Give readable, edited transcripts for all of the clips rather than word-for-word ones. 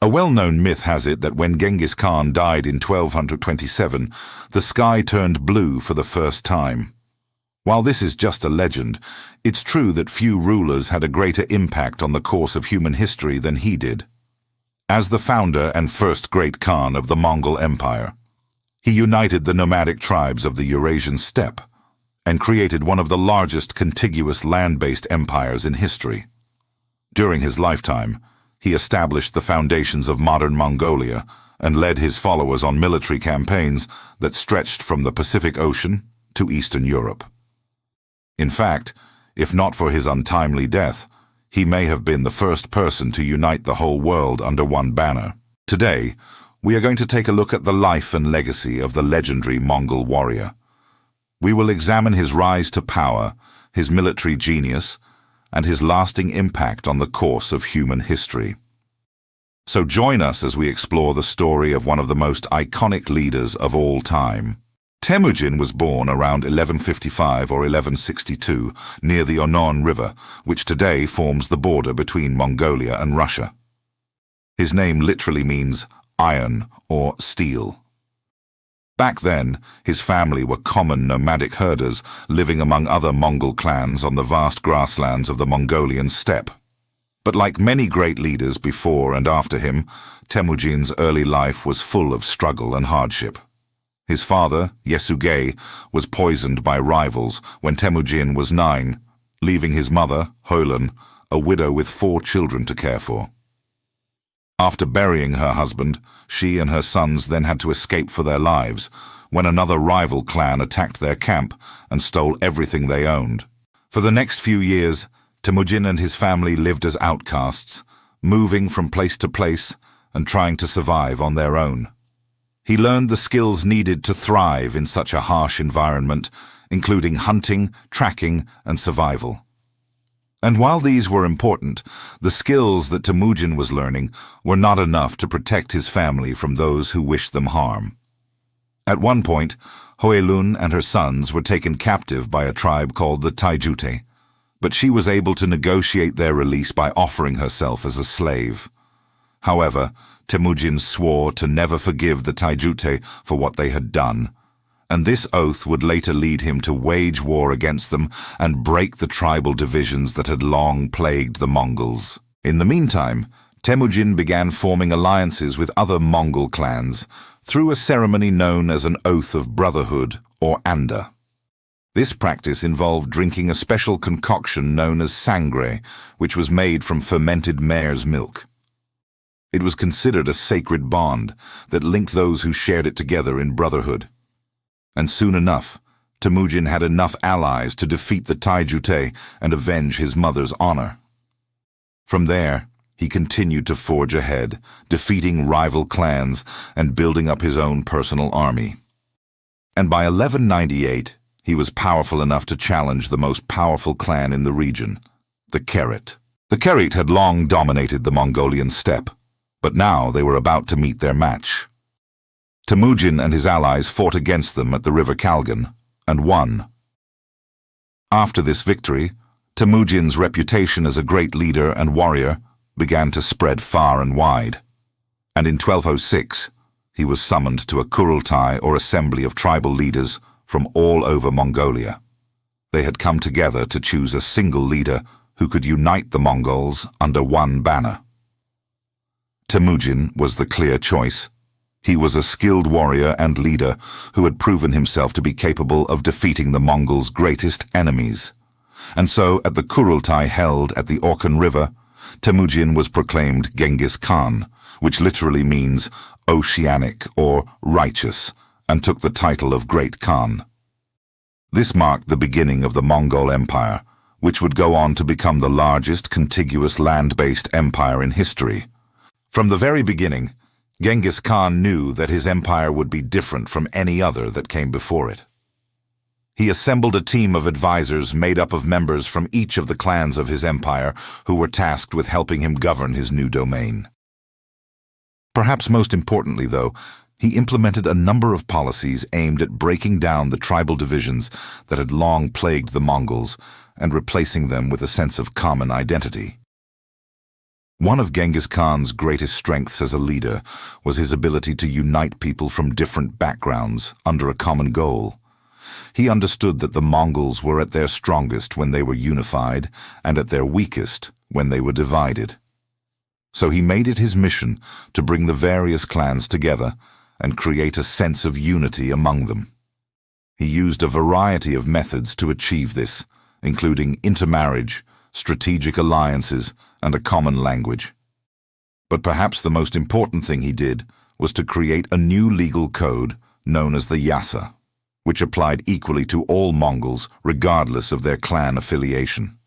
A well-known myth has it that when Genghis Khan died in 1227, the sky turned blue for the first time. While this is just a legend, it's true that few rulers had a greater impact on the course of human history than he did. As the founder and first great Khan of the Mongol Empire, he united the nomadic tribes of the Eurasian Steppe and created one of the largest contiguous land-based empires in history. During his lifetime, he established the foundations of modern Mongolia and led his followers on military campaigns that stretched from the Pacific Ocean to Eastern Europe. In fact, if not for his untimely death, he may have been the first person to unite the whole world under one banner. Today, we are going to take a look at the life and legacy of the legendary Mongol warrior. We will examine his rise to power, his military genius, and his lasting impact on the course of human history. So join us as we explore the story of one of the most iconic leaders of all time. Temujin was born around 1155 or 1162 near the Onon River, which today forms the border between Mongolia and Russia. His name literally means iron or steel. Back then, his family were common nomadic herders living among other Mongol clans on the vast grasslands of the Mongolian steppe. But like many great leaders before and after him, Temujin's early life was full of struggle and hardship. His father, Yesugei, was poisoned by rivals when Temujin was 9, leaving his mother, Hoylan, a widow with 4 children to care for. After burying her husband, she and her sons then had to escape for their lives when another rival clan attacked their camp and stole everything they owned. For the next few years, Temujin and his family lived as outcasts, moving from place to place and trying to survive on their own. He learned the skills needed to thrive in such a harsh environment, including hunting, tracking, and survival. And while these were important, the skills that Temujin was learning were not enough to protect his family from those who wished them harm. At one point, Hoelun and her sons were taken captive by a tribe called the Taijute, but she was able to negotiate their release by offering herself as a slave. However, Temujin swore to never forgive the Taijute for what they had done, and this oath would later lead him to wage war against them and break the tribal divisions that had long plagued the Mongols. In the meantime, Temujin began forming alliances with other Mongol clans through a ceremony known as an Oath of Brotherhood, or Anda. This practice involved drinking a special concoction known as sangre, which was made from fermented mare's milk. It was considered a sacred bond that linked those who shared it together in brotherhood. And soon enough, Temujin had enough allies to defeat the Taijute and avenge his mother's honor. From there, he continued to forge ahead, defeating rival clans and building up his own personal army. And by 1198, he was powerful enough to challenge the most powerful clan in the region, the Kerit. The Kerit had long dominated the Mongolian steppe, but now they were about to meet their match. Temujin and his allies fought against them at the river Kalgan, and won. After this victory, Temujin's reputation as a great leader and warrior began to spread far and wide, and in 1206, he was summoned to a Kurultai or assembly of tribal leaders from all over Mongolia. They had come together to choose a single leader who could unite the Mongols under one banner. Temujin was the clear choice. He was a skilled warrior and leader who had proven himself to be capable of defeating the Mongols' greatest enemies. And so, at the Kurultai held at the Orkhon River, Temujin was proclaimed Genghis Khan, which literally means oceanic or righteous, and took the title of Great Khan. This marked the beginning of the Mongol Empire, which would go on to become the largest contiguous land-based empire in history. From the very beginning, Genghis Khan knew that his empire would be different from any other that came before it. He assembled a team of advisors made up of members from each of the clans of his empire who were tasked with helping him govern his new domain. Perhaps most importantly, though, he implemented a number of policies aimed at breaking down the tribal divisions that had long plagued the Mongols and replacing them with a sense of common identity. One of Genghis Khan's greatest strengths as a leader was his ability to unite people from different backgrounds under a common goal. He understood that the Mongols were at their strongest when they were unified and at their weakest when they were divided. So he made it his mission to bring the various clans together and create a sense of unity among them. He used a variety of methods to achieve this, including intermarriage, strategic alliances, and a common language. But perhaps the most important thing he did was to create a new legal code known as the Yasa, which applied equally to all Mongols regardless of their clan affiliation.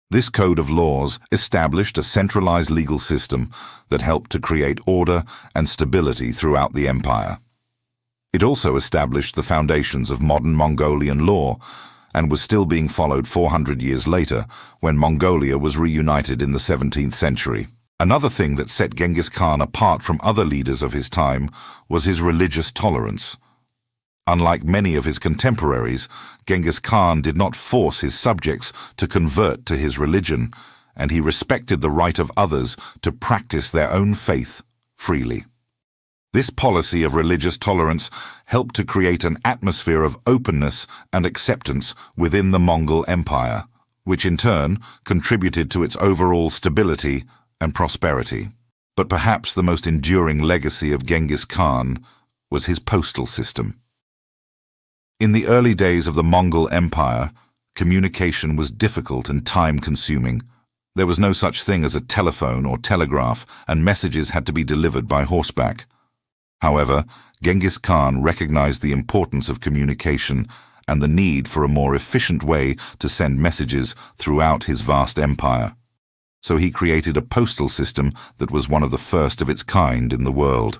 This code of laws established a centralized legal system that helped to create order and stability throughout the empire. It also established the foundations of modern Mongolian law and was still being followed 400 years later when Mongolia was reunited in the 17th century. Another thing that set Genghis Khan apart from other leaders of his time was his religious tolerance. Unlike many of his contemporaries, Genghis Khan did not force his subjects to convert to his religion, and he respected the right of others to practice their own faith freely. This policy of religious tolerance helped to create an atmosphere of openness and acceptance within the Mongol Empire, which in turn contributed to its overall stability and prosperity. But perhaps the most enduring legacy of Genghis Khan was his postal system. In the early days of the Mongol Empire, communication was difficult and time-consuming. There was no such thing as a telephone or telegraph, and messages had to be delivered by horseback. However, Genghis Khan recognized the importance of communication and the need for a more efficient way to send messages throughout his vast empire. So he created a postal system that was one of the first of its kind in the world.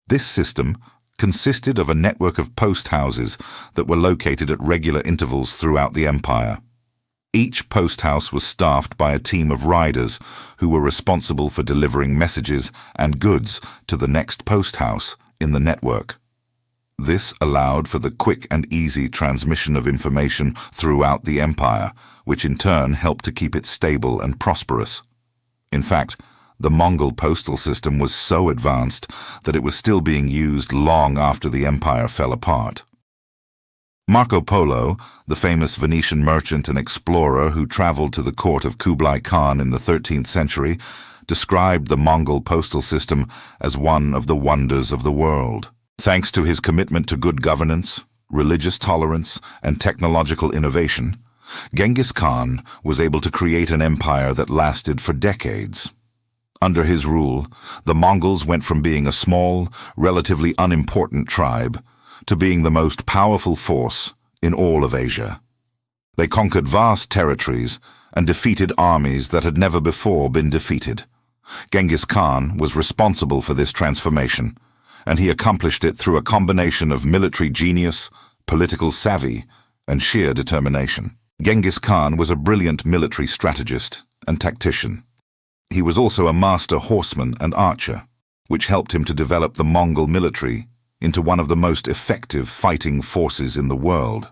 This system consisted of a network of post houses that were located at regular intervals throughout the empire. Each post house was staffed by a team of riders who were responsible for delivering messages and goods to the next post house in the network. This allowed for the quick and easy transmission of information throughout the empire, which in turn helped to keep it stable and prosperous. In fact, the Mongol postal system was so advanced that it was still being used long after the empire fell apart. Marco Polo, the famous Venetian merchant and explorer who traveled to the court of Kublai Khan in the 13th century, described the Mongol postal system as one of the wonders of the world. Thanks to his commitment to good governance, religious tolerance, and technological innovation, Genghis Khan was able to create an empire that lasted for decades. Under his rule, the Mongols went from being a small, relatively unimportant tribe to being the most powerful force in all of Asia. They conquered vast territories and defeated armies that had never before been defeated. Genghis Khan was responsible for this transformation, and he accomplished it through a combination of military genius, political savvy, and sheer determination. Genghis Khan was a brilliant military strategist and tactician. He was also a master horseman and archer, which helped him to develop the Mongol military into one of the most effective fighting forces in the world.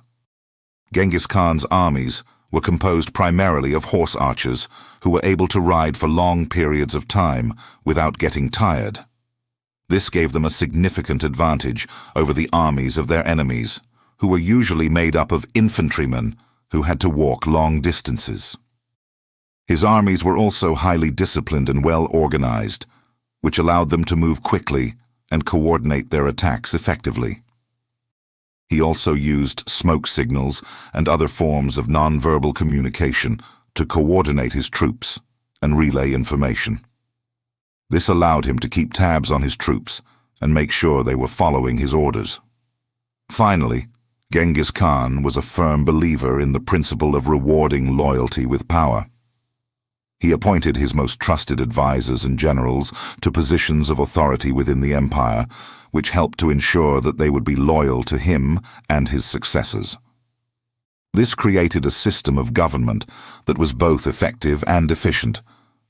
Genghis Khan's armies were composed primarily of horse archers who were able to ride for long periods of time without getting tired. This gave them a significant advantage over the armies of their enemies, who were usually made up of infantrymen who had to walk long distances. His armies were also highly disciplined and well organized, which allowed them to move quickly and coordinate their attacks effectively. He also used smoke signals and other forms of non-verbal communication to coordinate his troops and relay information. This allowed him to keep tabs on his troops and make sure they were following his orders. Finally, Genghis Khan was a firm believer in the principle of rewarding loyalty with power. He appointed his most trusted advisors and generals to positions of authority within the empire, which helped to ensure that they would be loyal to him and his successors. This created a system of government that was both effective and efficient,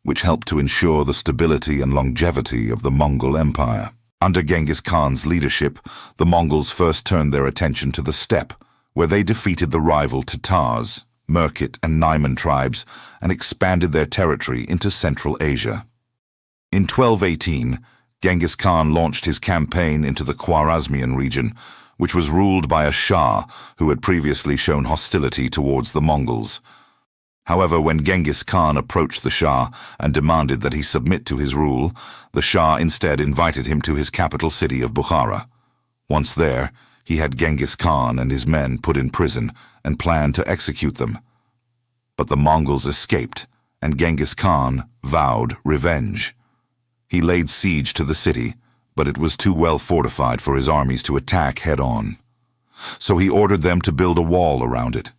which helped to ensure the stability and longevity of the Mongol Empire. Under Genghis Khan's leadership, the Mongols first turned their attention to the steppe, where they defeated the rival Tatars, Merkit and Naiman tribes and expanded their territory into Central Asia. In 1218, Genghis Khan launched his campaign into the Khwarezmian region, which was ruled by a Shah who had previously shown hostility towards the Mongols. However, when Genghis Khan approached the Shah and demanded that he submit to his rule, the Shah instead invited him to his capital city of Bukhara. Once there, he had Genghis Khan and his men put in prison and planned to execute them. But the Mongols escaped, and Genghis Khan vowed revenge. He laid siege to the city, but it was too well fortified for his armies to attack head-on. So he ordered them to build a wall around it.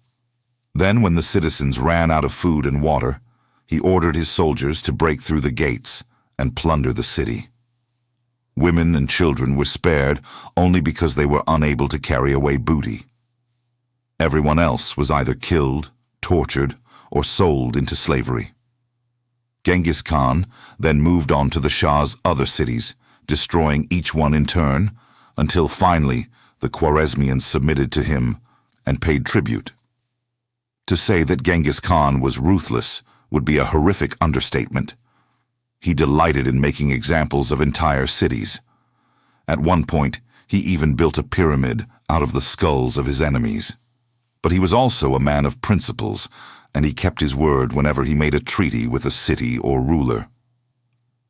Then, when the citizens ran out of food and water, he ordered his soldiers to break through the gates and plunder the city. Women and children were spared only because they were unable to carry away booty. Everyone else was either killed, tortured, or sold into slavery. Genghis Khan then moved on to the Shah's other cities, destroying each one in turn, until finally the Khwarezmians submitted to him and paid tribute. To say that Genghis Khan was ruthless would be a horrific understatement. He delighted in making examples of entire cities. At one point, he even built a pyramid out of the skulls of his enemies. But he was also a man of principles, and he kept his word whenever he made a treaty with a city or ruler.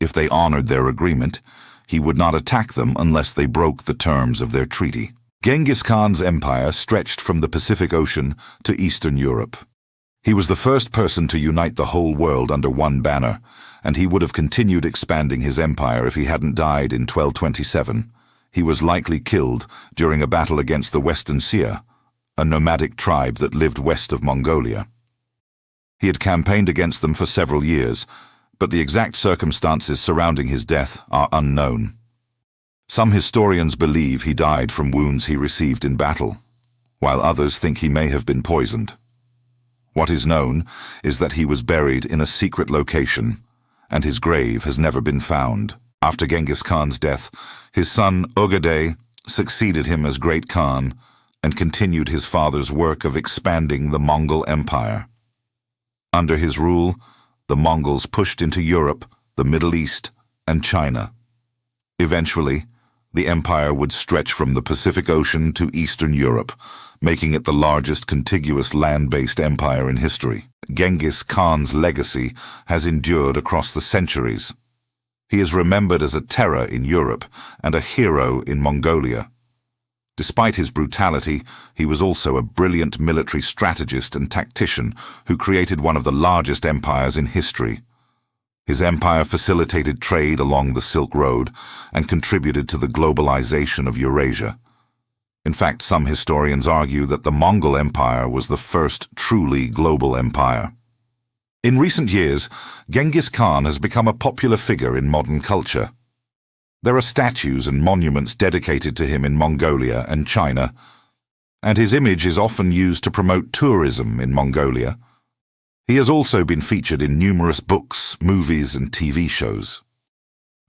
If they honored their agreement, he would not attack them unless they broke the terms of their treaty. Genghis Khan's empire stretched from the Pacific Ocean to Eastern Europe. He was the first person to unite the whole world under one banner, and he would have continued expanding his empire if he hadn't died in 1227. He was likely killed during a battle against the Western Sia, a nomadic tribe that lived west of Mongolia. He had campaigned against them for several years, but the exact circumstances surrounding his death are unknown. Some historians believe he died from wounds he received in battle, while others think he may have been poisoned. What is known is that he was buried in a secret location, and his grave has never been found. After Genghis Khan's death, his son Ögedei succeeded him as Great Khan and continued his father's work of expanding the Mongol Empire. Under his rule, the Mongols pushed into Europe, the Middle East, and China. Eventually, the empire would stretch from the Pacific Ocean to Eastern Europe, making it the largest contiguous land-based empire in history. Genghis Khan's legacy has endured across the centuries. He is remembered as a terror in Europe and a hero in Mongolia. Despite his brutality, he was also a brilliant military strategist and tactician who created one of the largest empires in history. His empire facilitated trade along the Silk Road and contributed to the globalization of Eurasia. In fact, some historians argue that the Mongol Empire was the first truly global empire. In recent years, Genghis Khan has become a popular figure in modern culture. There are statues and monuments dedicated to him in Mongolia and China, and his image is often used to promote tourism in Mongolia. He has also been featured in numerous books, movies, and TV shows.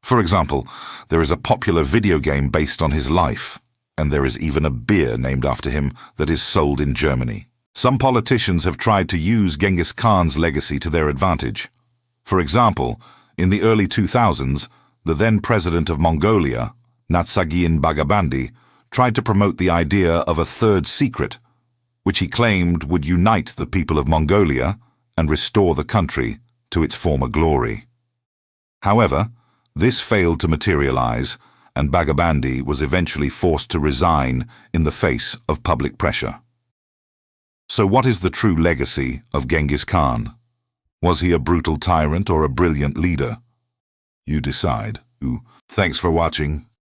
For example, there is a popular video game based on his life, and there is even a beer named after him that is sold in Germany. Some politicians have tried to use Genghis Khan's legacy to their advantage. For example, in the early 2000s, the then president of Mongolia, Natsagin Bagabandi, tried to promote the idea of a third secret, which he claimed would unite the people of Mongolia and restore the country to its former glory. However, this failed to materialize, and Bagabandi was eventually forced to resign in the face of public pressure. So what is the true legacy of Genghis Khan? Was he a brutal tyrant or a brilliant leader? You decide. Thanks for watching.